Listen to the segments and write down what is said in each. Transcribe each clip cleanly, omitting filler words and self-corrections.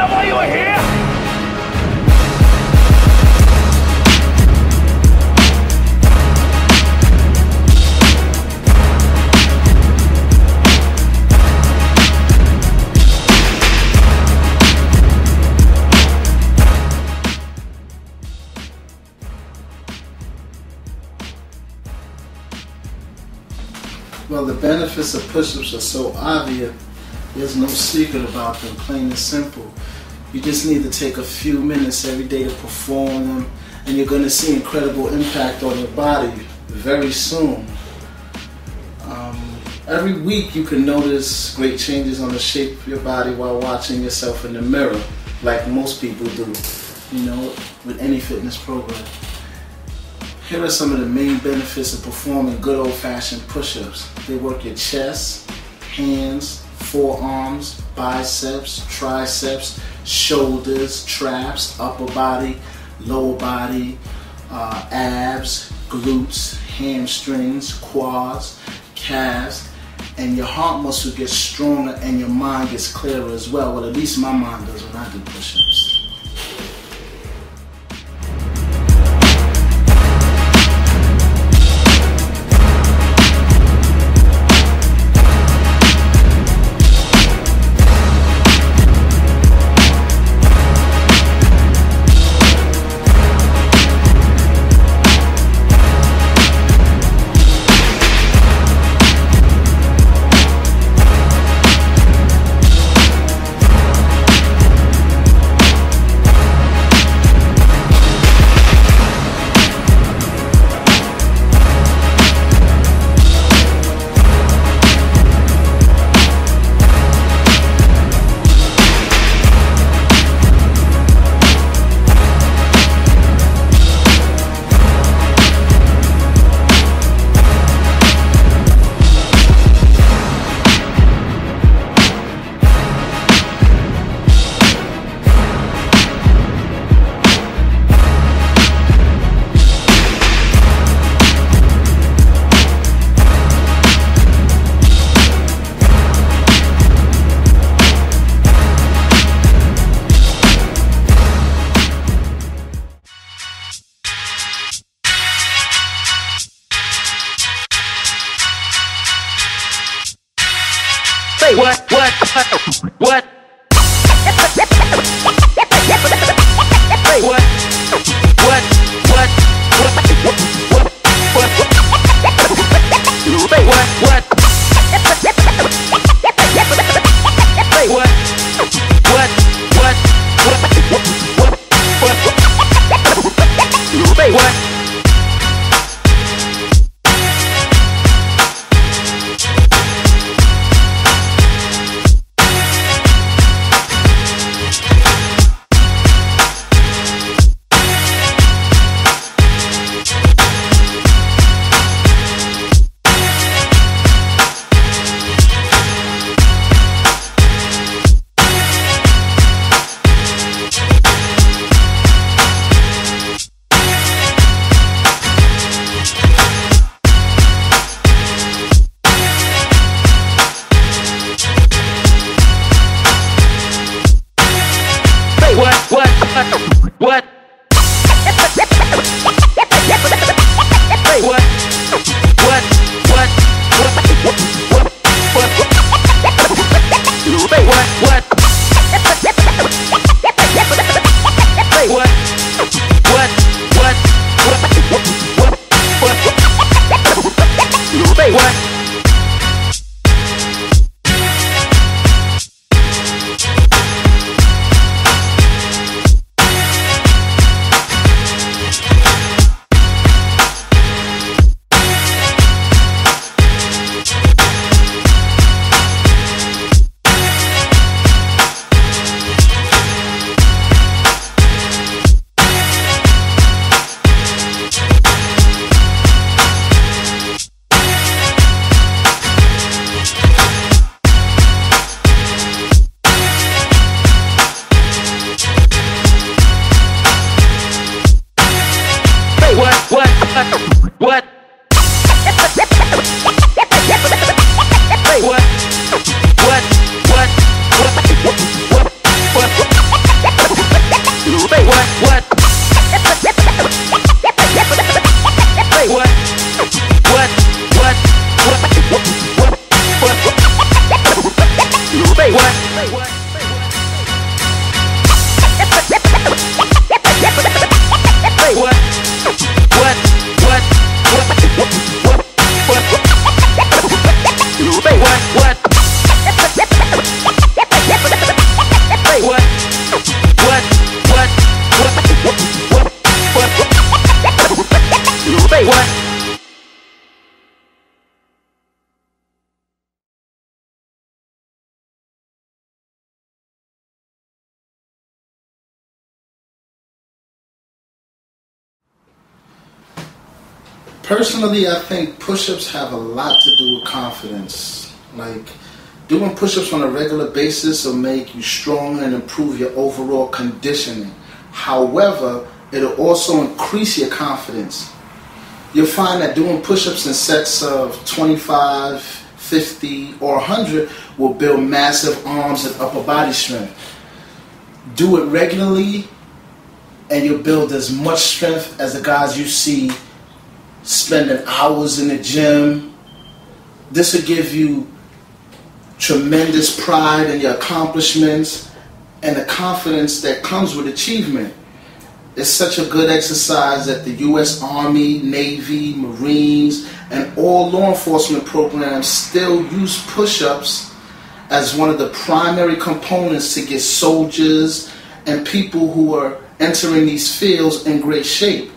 that why you were here? Well, the benefits of push-ups are so obvious, there's no secret about them, plain and simple. You just need to take a few minutes every day to perform them, and you're going to see incredible impact on your body very soon. Every week you can notice great changes on the shape of your body while watching yourself in the mirror, like most people do, you know, with any fitness program. Here are some of the main benefits of performing good old-fashioned push-ups. They work your chest, hands, forearms, biceps, triceps, shoulders, traps, upper body, lower body, abs, glutes, hamstrings, quads, calves, and your heart muscle gets stronger and your mind gets clearer as well. Well, at least my mind does when I do push-ups. Say what? What? Say what? Say what? Say what? Say what? What? Personally, I think push-ups have a lot to do with confidence. Like, doing push-ups on a regular basis will make you stronger and improve your overall conditioning. However, it'll also increase your confidence. You'll find that doing push-ups in sets of 25, 50, or 100 will build massive arms and upper body strength. Do it regularly and you'll build as much strength as the guys you see spending hours in the gym. This will give you tremendous pride in your accomplishments and the confidence that comes with achievement. It's such a good exercise that the U.S. Army, Navy, Marines, and all law enforcement programs still use push-ups as one of the primary components to get soldiers and people who are entering these fields in great shape.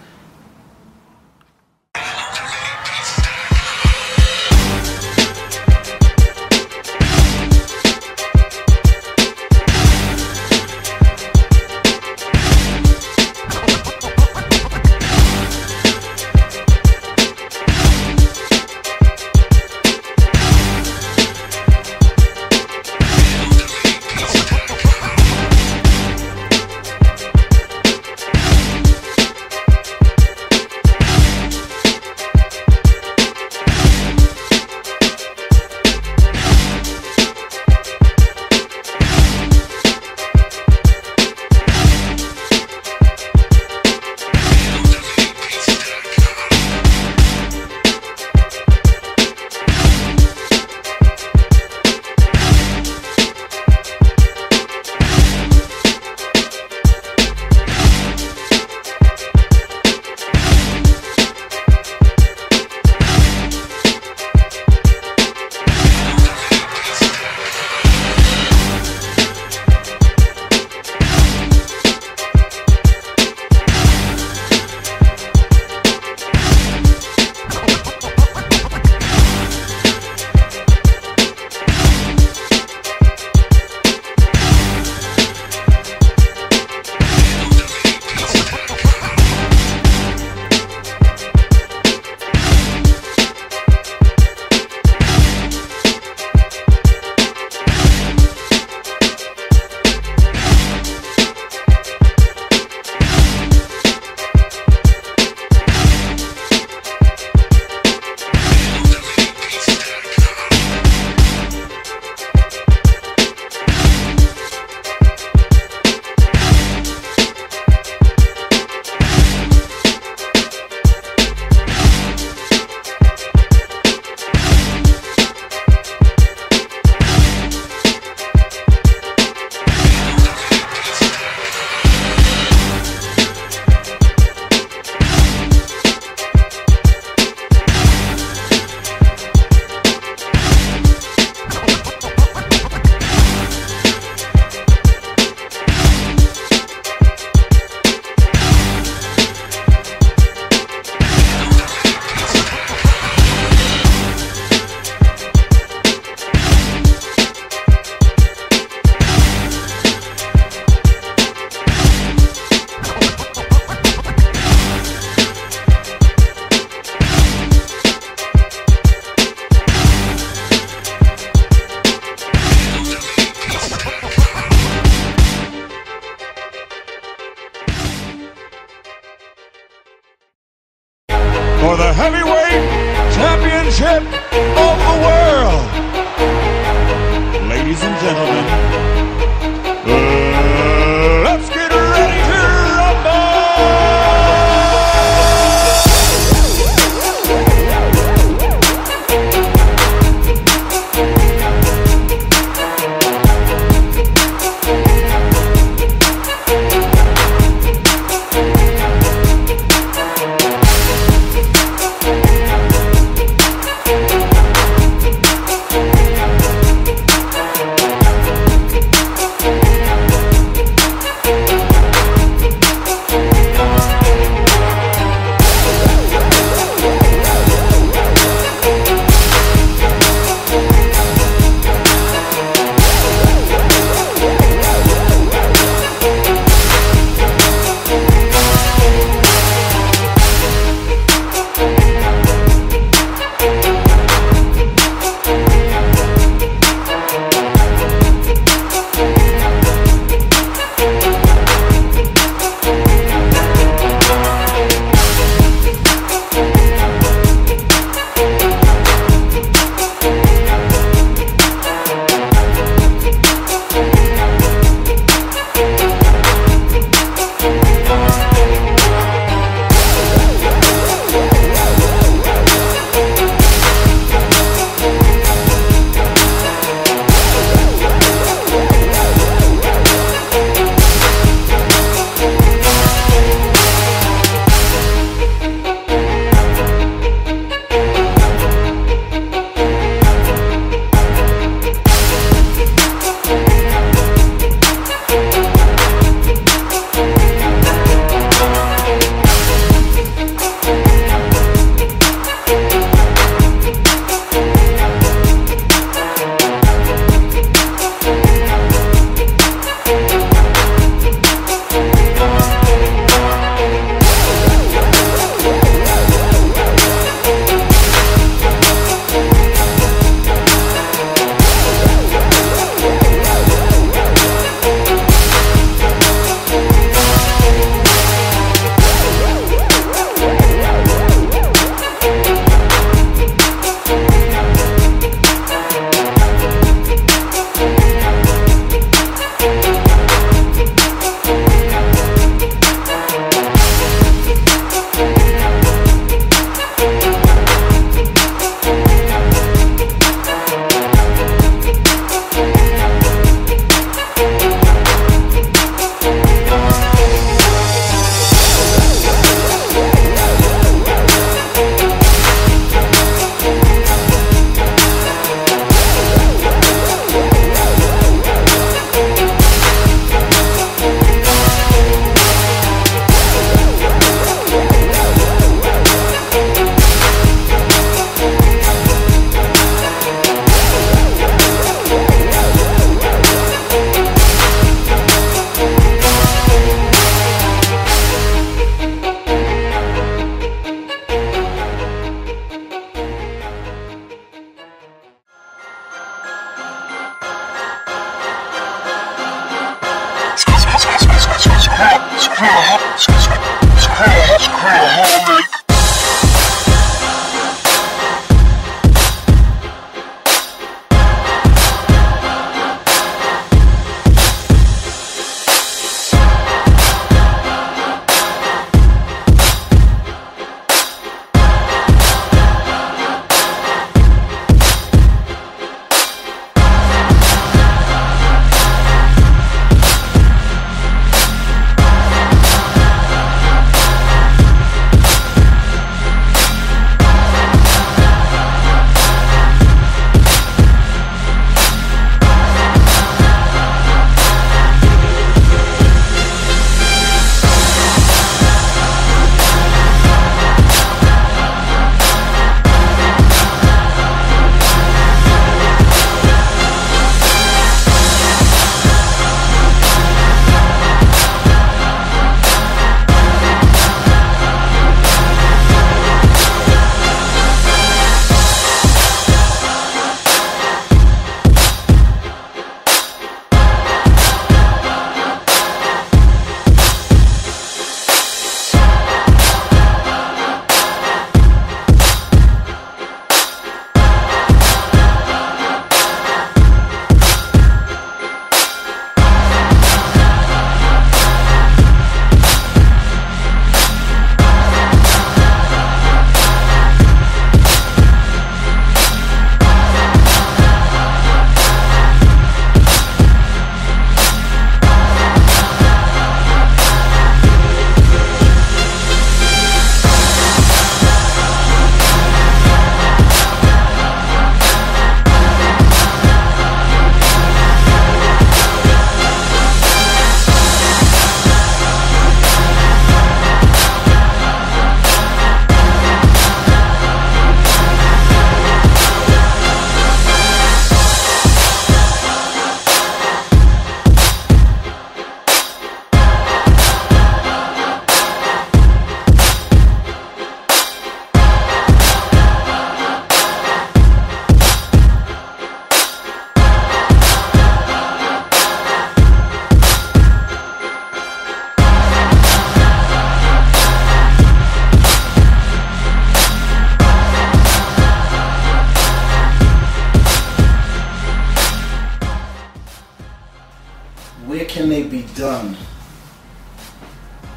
Where can they be done?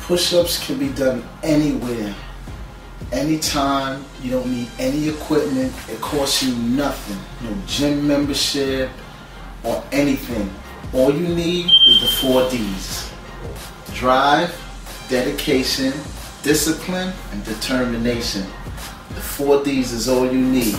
Push-ups can be done anywhere, anytime. You don't need any equipment. It costs you nothing. No gym membership or anything. All you need is the 4 Ds. Drive, dedication, discipline, and determination. The 4 Ds is all you need.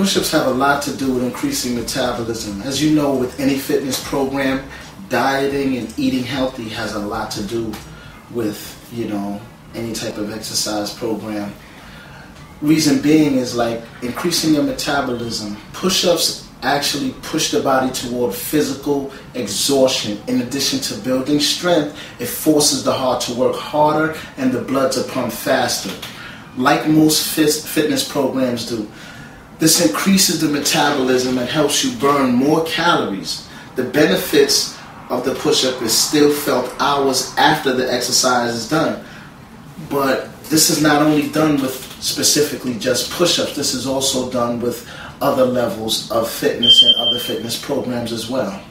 push-ups have a lot to do with increasing metabolism. As you know, with any fitness program, dieting and eating healthy has a lot to do with, you know, any type of exercise program. Reason being is like increasing your metabolism. Push-ups actually push the body toward physical exhaustion. In addition to building strength, it forces the heart to work harder and the blood to pump faster, like most fitness programs do. This increases the metabolism and helps you burn more calories. The benefits of the push-up is still felt hours after the exercise is done. But this is not only done with specifically just push-ups, this is also done with other levels of fitness and other fitness programs as well.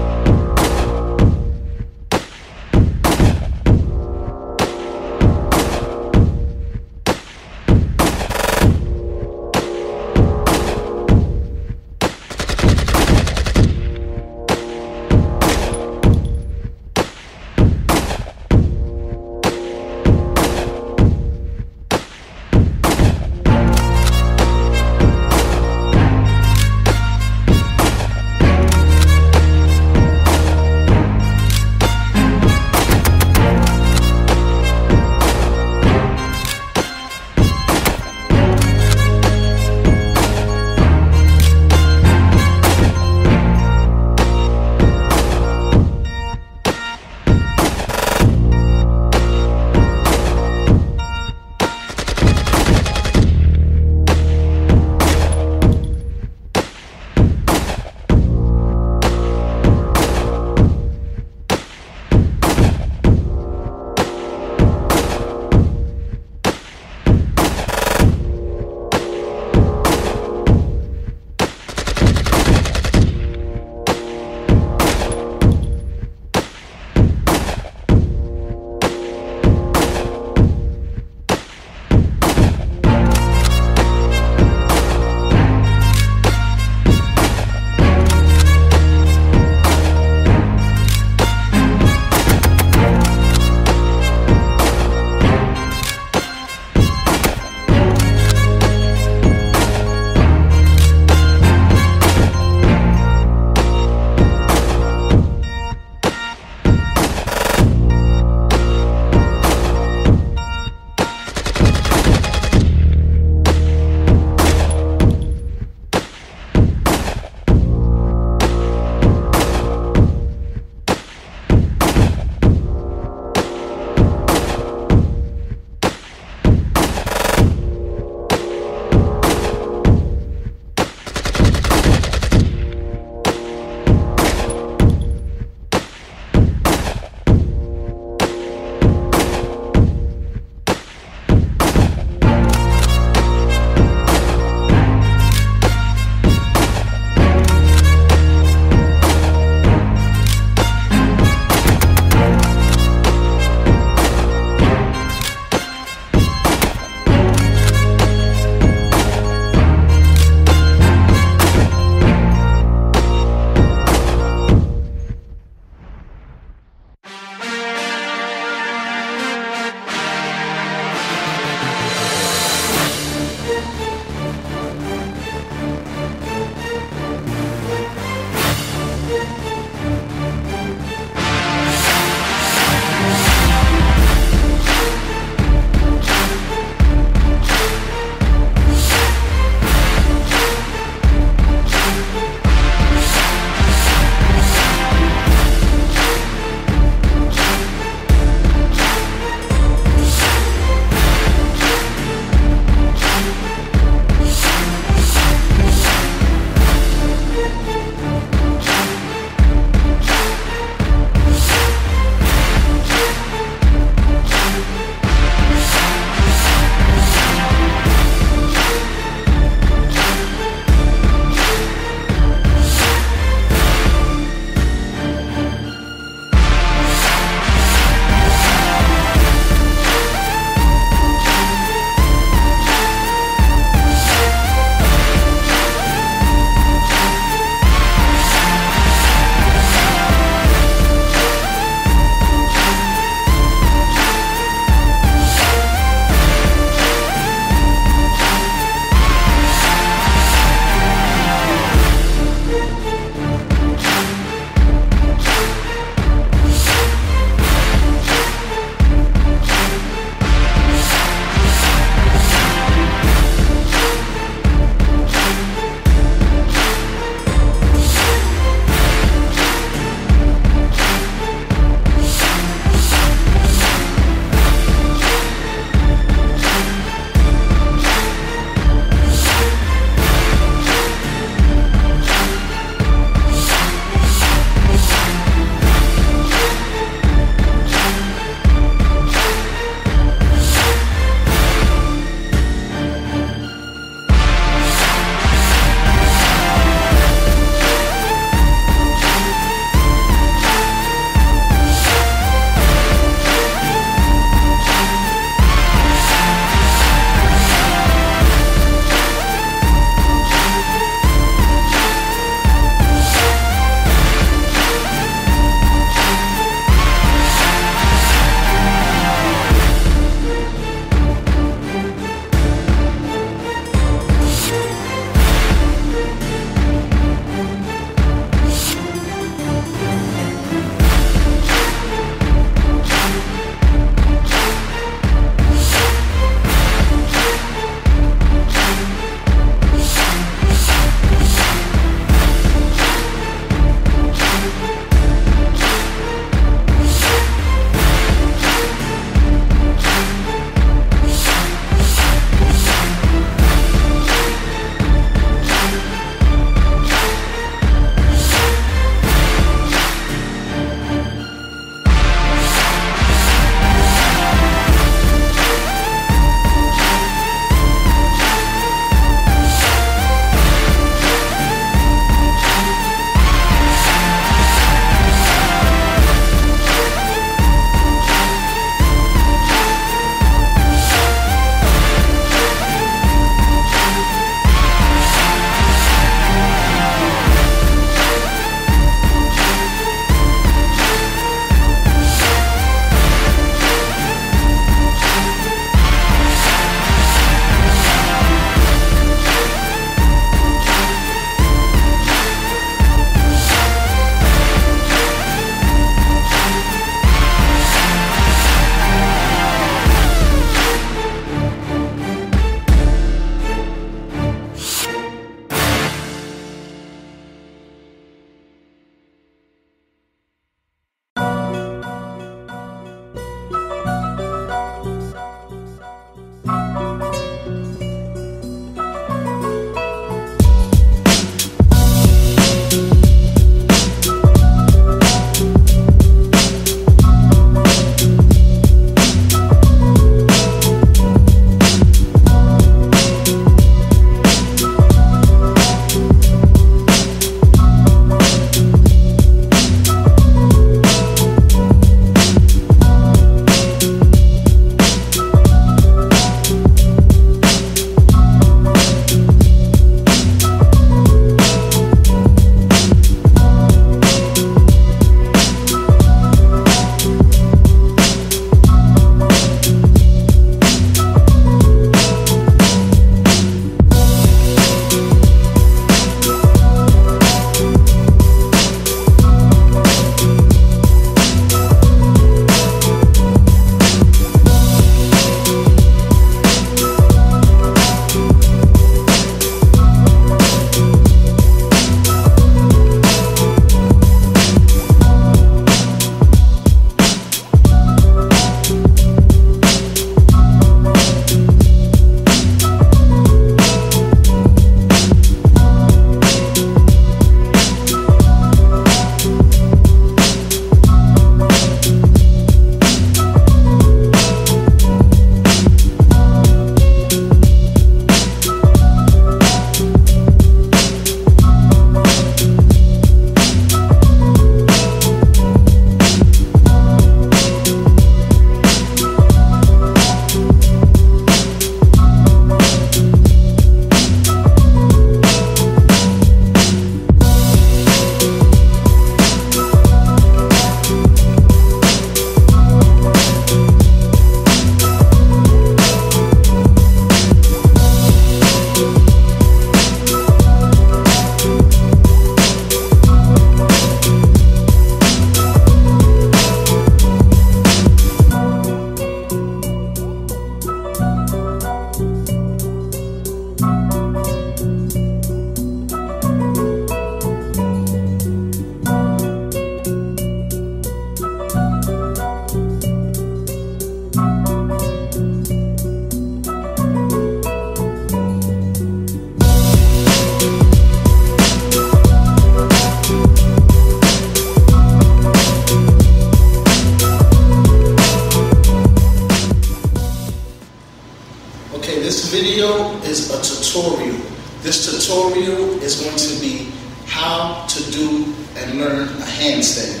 tutorial. This tutorial is going to be how to do and learn a handstand.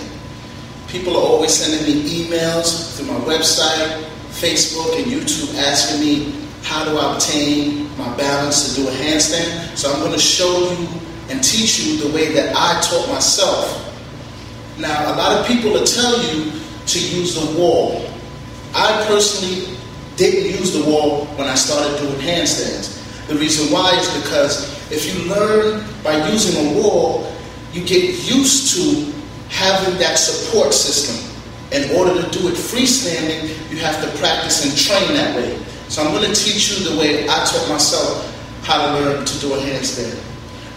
People are always sending me emails through my website, Facebook, and YouTube asking me how do I obtain my balance to do a handstand. So I'm going to show you and teach you the way that I taught myself. Now, a lot of people will tell you to use the wall. I personally didn't use the wall when I started doing handstands. The reason why is because if you learn by using a wall, you get used to having that support system. In order to do it freestanding, you have to practice and train that way. So I'm going to teach you the way I taught myself how to learn to do a handstand.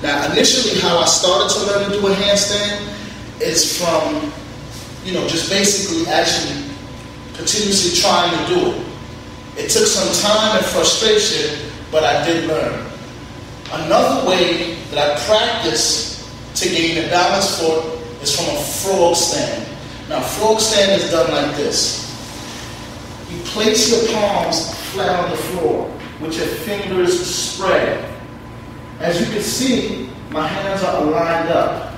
Now, initially, how I started to learn to do a handstand is from, just basically actually continuously trying to do it. It took some time and frustration, but I did learn. Another way that I practice to gain a balance for it is from a frog stand. Now, frog stand is done like this. You place your palms flat on the floor with your fingers spread. As you can see, my hands are aligned up.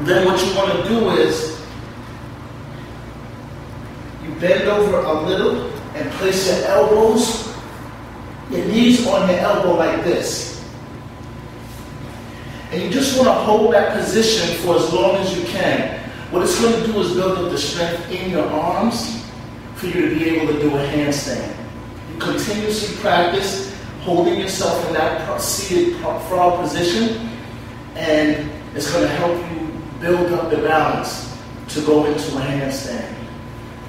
Then what you want to do is you bend over a little and place your elbows, your knees on your elbow like this. And you just want to hold that position for as long as you can. What it's going to do is build up the strength in your arms for you to be able to do a handstand. You continuously practice holding yourself in that seated frog position, and it's going to help you build up the balance to go into a handstand.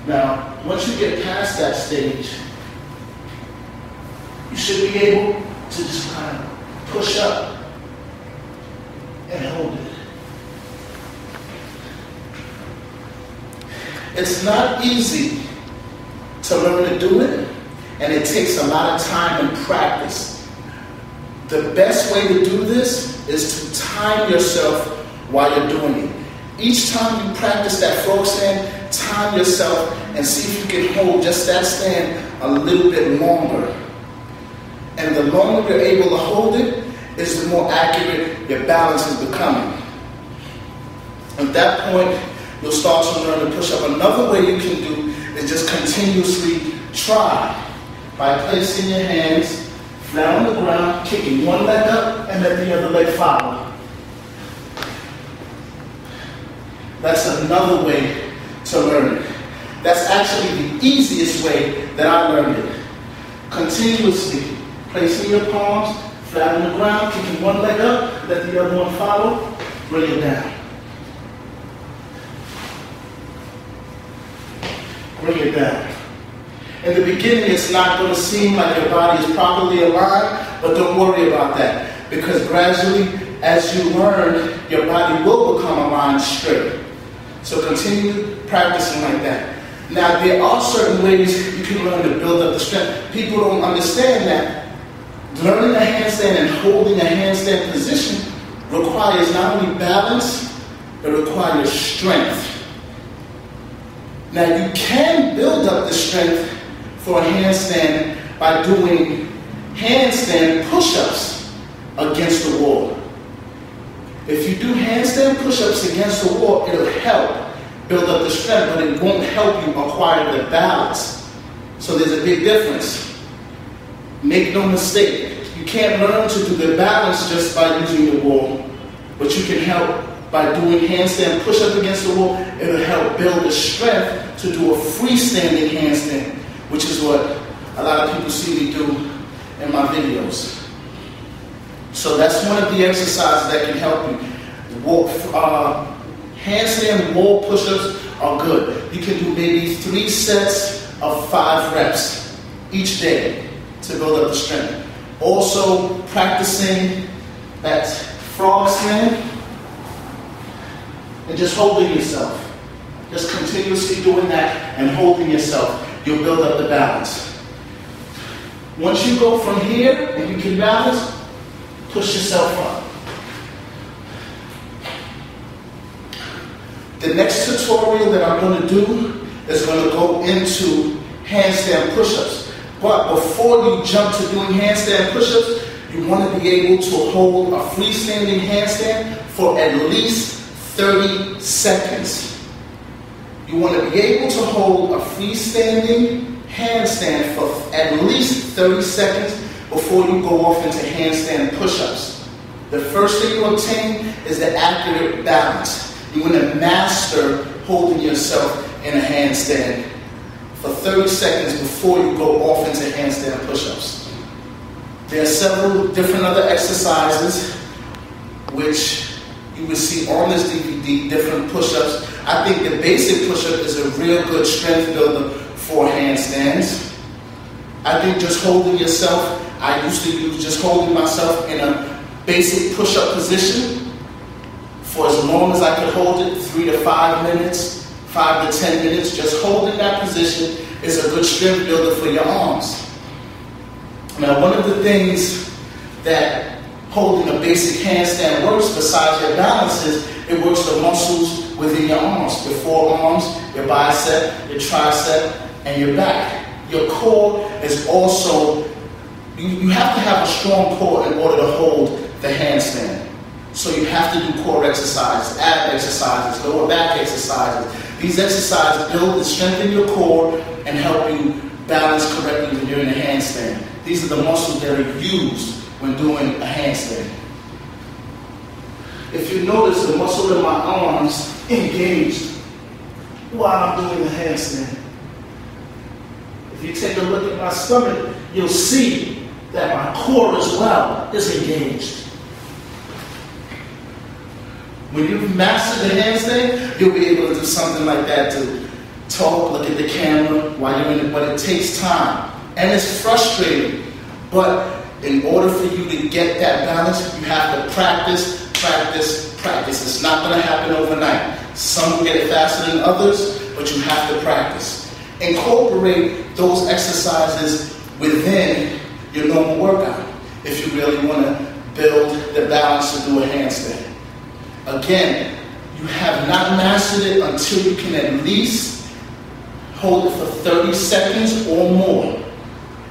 Now, once you get past that stage, you should be able to just kind of push up and hold it. It's not easy to learn to do it, and it takes a lot of time and practice. The best way to do this is to time yourself while you're doing it. Each time you practice that frog stand, time yourself and see if you can hold just that stand a little bit longer. And the longer you're able to hold it, is the more accurate your balance is becoming. At that point, you'll start to learn to push up. Another way you can do is just continuously try by placing your hands flat on the ground, kicking one leg up and let the other leg follow. That's another way to learn it. That's actually the easiest way that I learned it. Continuously placing your palms flat on the ground, kicking one leg up, let the other one follow, bring it down. Bring it down. In the beginning, it's not going to seem like your body is properly aligned, but don't worry about that, because gradually, as you learn, your body will become aligned straight. So continue practicing like that. Now, there are certain ways you can learn to build up the strength. People don't understand that learning a handstand and holding a handstand position requires not only balance, it requires strength. Now, you can build up the strength for a handstand by doing handstand push-ups against the wall. If you do handstand push-ups against the wall, it'll help build up the strength, but it won't help you acquire the balance. So there's a big difference. Make no mistake, you can't learn to do the balance just by using the wall, but you can help by doing handstand push-up against the wall. It'll help build the strength to do a freestanding handstand, which is what a lot of people see me do in my videos. So that's one of the exercises that can help you. Handstand wall push-ups are good. You can do maybe 3 sets of 5 reps each day to build up the strength. Also, practicing that frog stand and just holding yourself. Just continuously doing that and holding yourself. You'll build up the balance. Once you go from here and you can balance, push yourself up. The next tutorial that I'm going to do is going to go into handstand push-ups. But before you jump to doing handstand push-ups, you want to be able to hold a freestanding handstand for at least 30 seconds. You want to be able to hold a freestanding handstand for at least 30 seconds before you go off into handstand push-ups. The first thing you obtain is the accurate balance. You want to master holding yourself in a handstand for 30 seconds before you go off into handstand push-ups. There are several different other exercises which you will see on this DVD, different push-ups. I think the basic push-up is a real good strength builder for handstands. I think just holding yourself, I used to use just holding myself in a basic push-up position for as long as I could hold it, 3 to 5 minutes, 5 to 10 minutes. Just holding that position is a good strength builder for your arms. Now, one of the things that holding a basic handstand works besides your balance is it works the muscles within your arms, your forearms, your bicep, your tricep, and your back. Your core is also, you have to have a strong core in order to hold the handstand. So you have to do core exercises, ab exercises, lower back exercises. These exercises build and strengthen your core and help you balance correctly when you're in a handstand. These are the muscles that are used when doing a handstand. If you notice, the muscle in my arms engaged while I'm doing the handstand. If you take a look at my stomach, you'll see that my core as well is engaged. When you've mastered the handstand, you'll be able to do something like that, to talk, look at the camera while you're in it, but it takes time. And it's frustrating, but in order for you to get that balance, you have to practice, practice, practice. It's not going to happen overnight. Some will get it faster than others, but you have to practice. Incorporate those exercises within your normal workout if you really want to build the balance to do a handstand. Again, you have not mastered it until you can at least hold it for 30 seconds or more.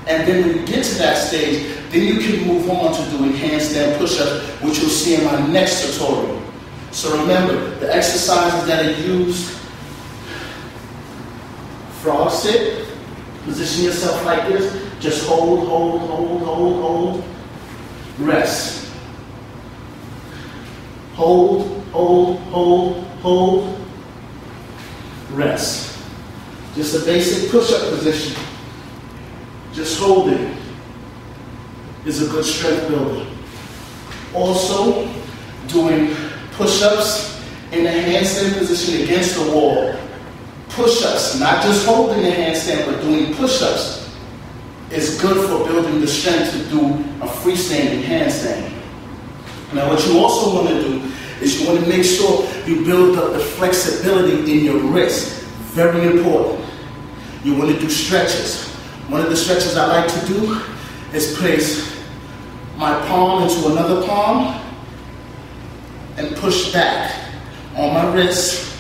And then when you get to that stage, then you can move on to doing handstand push-ups, which you'll see in my next tutorial. So remember, the exercises that are used: frog sit, position yourself like this, just hold, hold, hold, hold, hold, rest. Hold, hold, hold, hold, rest. Just a basic push-up position. Just holding is a good strength builder. Also, doing push-ups in a handstand position against the wall. Push-ups, not just holding the handstand, but doing push-ups is good for building the strength to do a freestanding handstand. Now, what you also want to do is you want to make sure you build up the flexibility in your wrist. Very important. You want to do stretches. One of the stretches I like to do is place my palm into another palm and push back on my wrist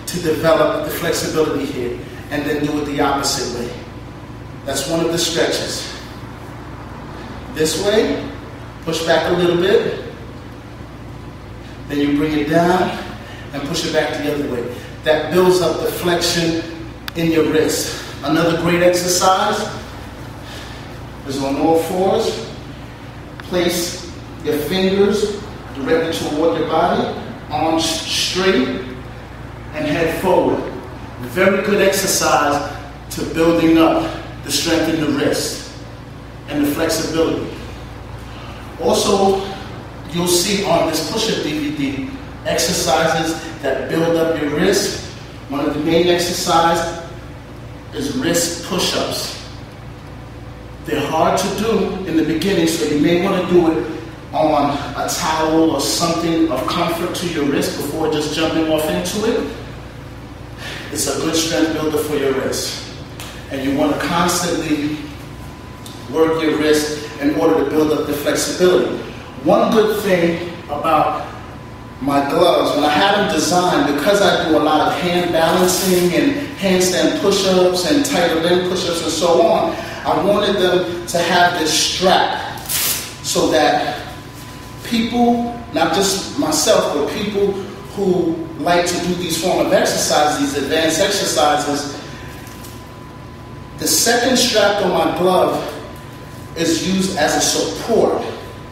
to develop the flexibility here, and then do it the opposite way. That's one of the stretches. This way, push back a little bit, then you bring it down and push it back the other way. That builds up the flexion in your wrist. Another great exercise is on all fours. Place your fingers directly toward your body, arms straight, and head forward. Very good exercise to building up the strength in the wrist and the flexibility. Also, you'll see on this push-up DVD exercises that build up your wrist. One of the main exercises is wrist push-ups. They're hard to do in the beginning, so you may want to do it on a towel or something of comfort to your wrist before just jumping off into it. It's a good strength builder for your wrist. And you want to constantly work your wrist in order to build up the flexibility. One good thing about my gloves, when I had them designed, because I do a lot of hand balancing and handstand push-ups and tighter limb push-ups and so on, I wanted them to have this strap so that people, not just myself, but people who like to do these form of exercises, these advanced exercises, the second strap on my glove is used as a support.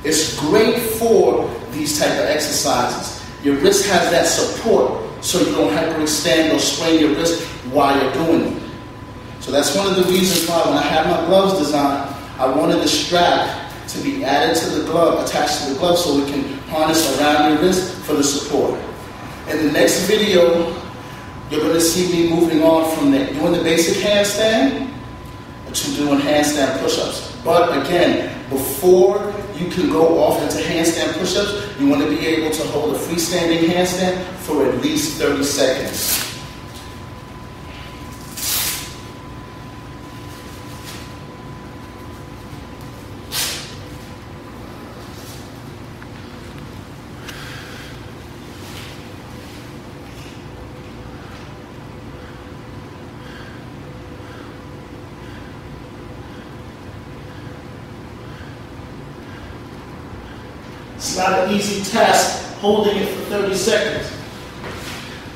It's great for these type of exercises. Your wrist has that support so you don't hyperextend or sprain your wrist while you're doing it. So that's one of the reasons why when I had my gloves designed, I wanted the strap to be added to the glove, attached to the glove, so we can harness around your wrist for the support. In the next video, you're going to see me moving on from there, doing the basic handstand to doing handstand push-ups. But again, before you can go off into handstand push-ups, you want to be able to hold a freestanding handstand for at least 30 seconds. It's not an easy task holding it for 30 seconds.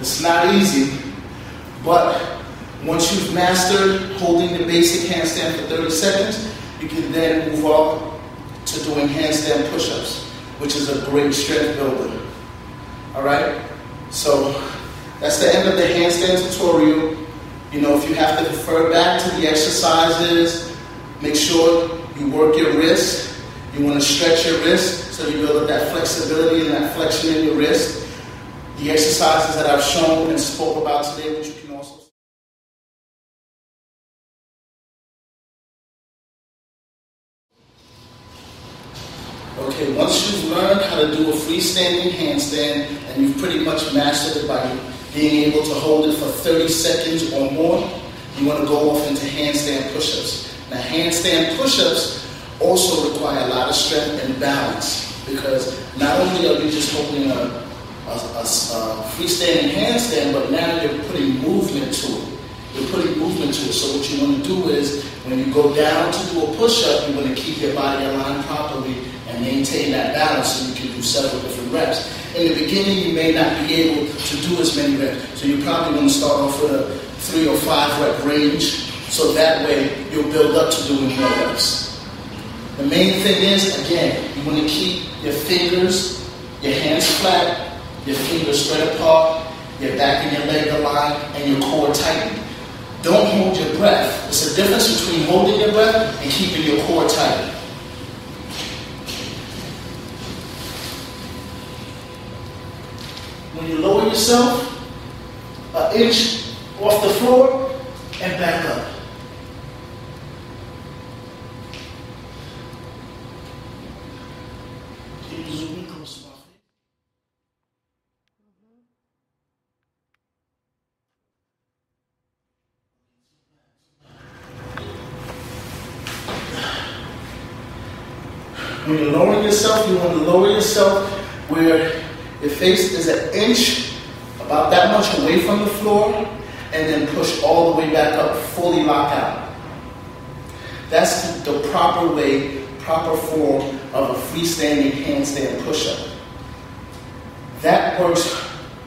It's not easy, but once you've mastered holding the basic handstand for 30 seconds, you can then move on to doing handstand push-ups, which is a great strength builder. Alright? So that's the end of the handstand tutorial. You know, if you have to refer back to the exercises, make sure you work your wrist. You want to stretch your wrist so you build up that flexibility and that flexion in your wrist. The exercises that I've shown and spoke about today, which you can also. Okay, once you've learned how to do a freestanding handstand and you've pretty much mastered it by being able to hold it for 30 seconds or more, you want to go off into handstand push-ups. Now, handstand push-ups also require a lot of strength and balance, because not only are you just holding a freestanding handstand, but now you're putting movement to it. You're putting movement to it. So what you want to do is, when you go down to do a push-up, you want to keep your body aligned properly and maintain that balance so you can do several different reps. In the beginning, you may not be able to do as many reps, so you probably want to start off with a 3 or 5 rep range, so that way you'll build up to doing more reps. The main thing is, again, you want to keep your fingers, your hands flat, your fingers spread apart, your back and your leg aligned, and your core tightened. Don't hold your breath. There's a difference between holding your breath and keeping your core tight. When you lower yourself an inch off the floor and back up. When you're lowering yourself, you want to lower yourself where your face is an inch, about that much away from the floor, and then push all the way back up, fully lock out. That's the proper way, proper form of a freestanding handstand push-up. That works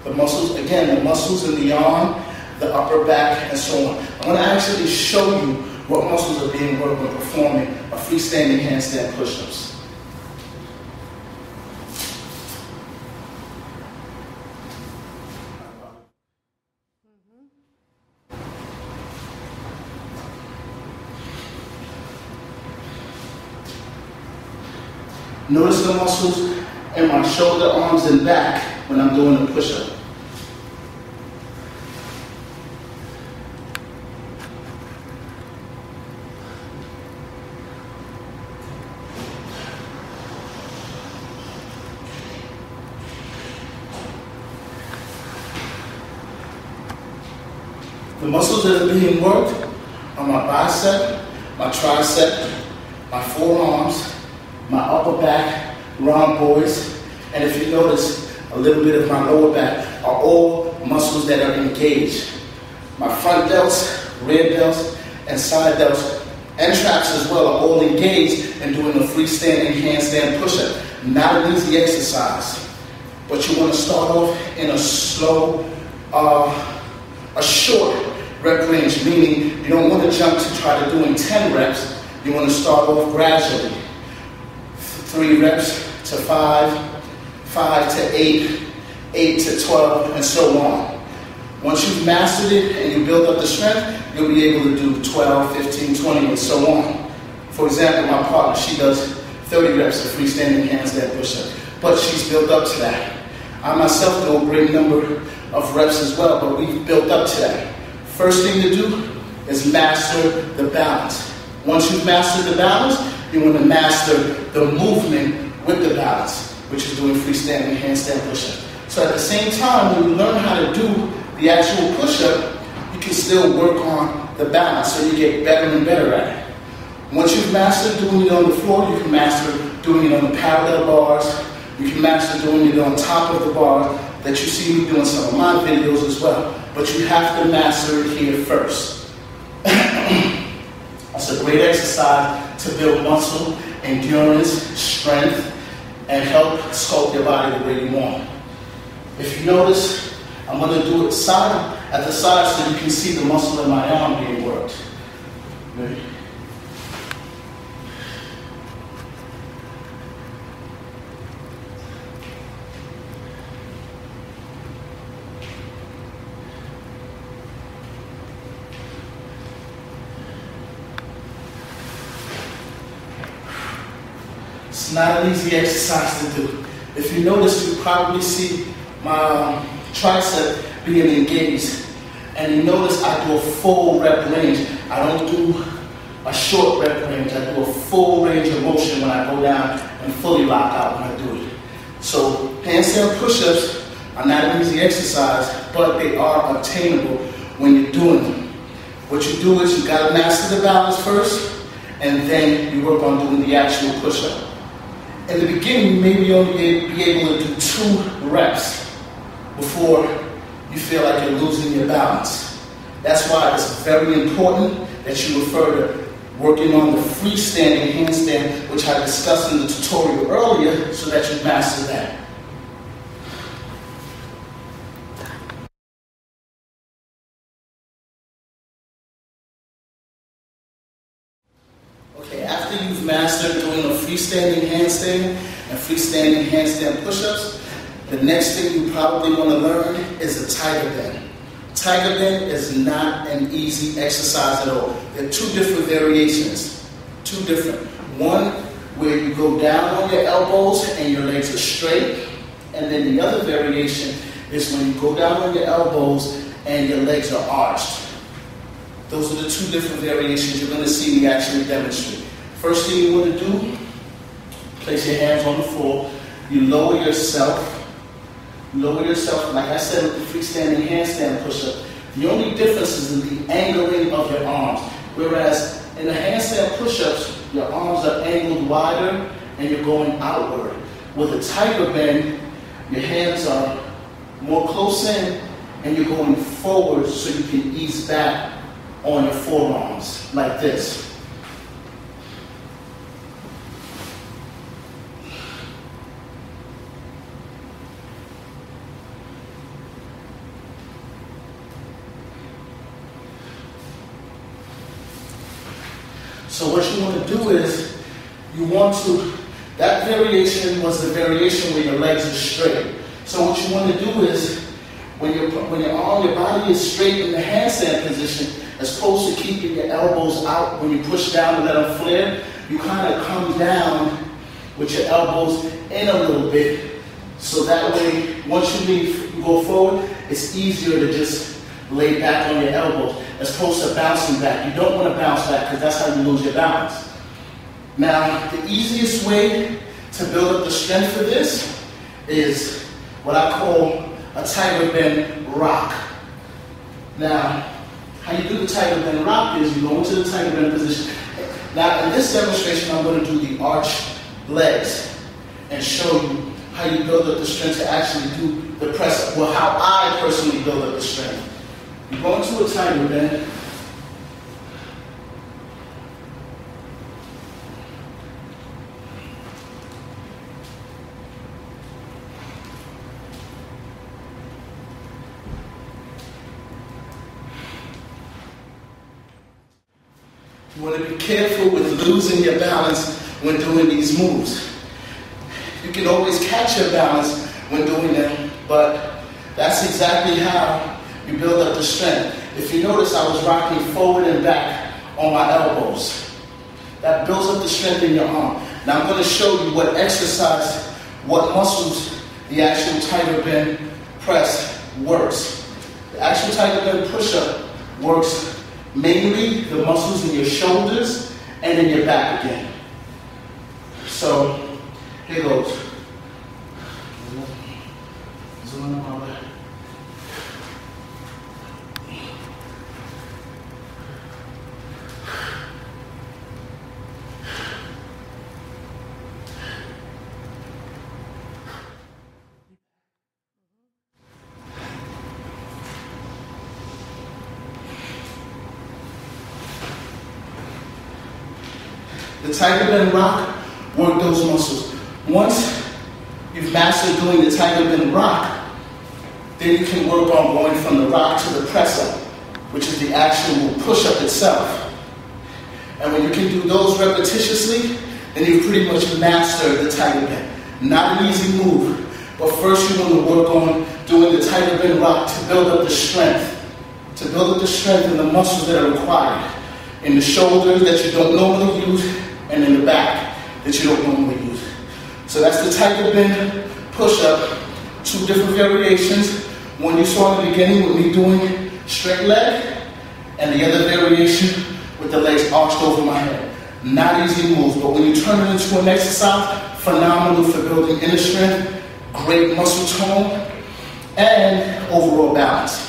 the muscles, again, the muscles in the arm, the upper back, and so on. I'm going to actually show you what muscles are being worked when performing a freestanding handstand push-ups. Notice the muscles in my shoulder, arms, and back when I'm doing a push-up. The muscles that are being worked are my bicep, my tricep, my forearms, my upper back, rhomboids, and if you notice, a little bit of my lower back are all muscles that are engaged. My front delts, rear delts, and side delts, and traps as well are all engaged in doing a freestanding handstand push-up. Not an easy exercise, but you want to start off in a slow, a short rep range, meaning you don't want to jump to try to doing 10 reps. You want to start off gradually. 3 reps to 5, 5 to 8, 8 to 12, and so on. Once you've mastered it and you build up the strength, you'll be able to do 12, 15, 20, and so on. For example, my partner, she does 30 reps of freestanding handstand push-up, but she's built up to that. I myself do a great number of reps as well, but we've built up to that. First thing to do is master the balance. Once you've mastered the balance, you want to master the movement with the balance, which is doing freestanding handstand push-up. So at the same time, when you learn how to do the actual push-up, you can still work on the balance, so you get better and better at it. Once you've mastered doing it on the floor, you can master doing it on the parallel bars. You can master doing it on top of the bar that you see me doing some of my videos as well. But you have to master it here first. That's a great exercise to build muscle, endurance, strength, and help sculpt your body the way you want. If you notice, I'm going to do it at the side so you can see the muscle in my arm being worked. Ready? It's not an easy exercise to do. If you notice, you probably see my tricep being engaged. And you notice I do a full rep range. I don't do a short rep range. I do a full range of motion when I go down and fully lock out when I do it. So handstand push-ups are not an easy exercise, but they are obtainable when you're doing them. What you do is you gotta master the balance first, and then you work on doing the actual push-up. In the beginning, you may only be able to do 2 reps before you feel like you're losing your balance. That's why it's very important that you refer to working on the freestanding handstand, which I discussed in the tutorial earlier, so that you master that. Okay, after you've mastered doing a freestanding handstand and freestanding handstand push-ups, the next thing you probably want to learn is a tiger bend. Tiger bend is not an easy exercise at all. There are 2 different variations. 2 different. One where you go down on your elbows and your legs are straight. And then the other variation is when you go down on your elbows and your legs are arched. Those are the 2 different variations you're going to see me actually demonstrate. First thing you want to do, place your hands on the floor. You lower yourself. Like I said with the freestanding handstand push-up. The only difference is in the angling of your arms. Whereas in the handstand push-ups, your arms are angled wider and you're going outward. With a tiger bend, your hands are more close in and you're going forward so you can ease back on your forearms, like this. So what you want to do is, that variation was the variation where your legs are straight. So what you want to do is, when your body is straight in the handstand position, as opposed to keeping your elbows out when you push down and let them flare, you kind of come down with your elbows in a little bit. So that way, once you go forward, it's easier to just lay back on your elbows as opposed to bouncing back. You don't want to bounce back because that's how you lose your balance. Now, the easiest way to build up the strength for this is what I call a tiger bend rock. Now, how you do the tiger bend rock is you go into the tiger bend position. Now, in this demonstration, I'm going to do the arched legs and show you how you build up the strength to actually do the press up, well, how I personally build up the strength. You go into a tighter bend. You want to be careful with losing your balance when doing these moves. You can always catch your balance when doing them, but that's exactly how you build up the strength. If you notice, I was rocking forward and back on my elbows. That builds up the strength in your arm. Now I'm going to show you what exercise, what muscles the actual tighter bend press works. The actual tighter bend push-up works mainly the muscles in your shoulders and in your back again. So, here goes. Zoom in on that. The tighter bend rock, work those muscles. Once you've mastered doing the tighter bend rock, then you can work on going from the rock to the press up, which is the actual push up itself. And when you can do those repetitiously, then you've pretty much mastered the tighter bend. Not an easy move, but first you want to work on doing the tighter bend rock to build up the strength. To build up the strength in the muscles that are required. In the shoulders that you don't normally use, and in the back that you don't normally use. So that's the tighter bend push-up, 2 different variations. One you saw in the beginning with me doing straight leg, and the other variation with the legs arched over my head. Not easy moves, but when you turn it into an exercise, phenomenal for building inner strength, great muscle tone, and overall balance.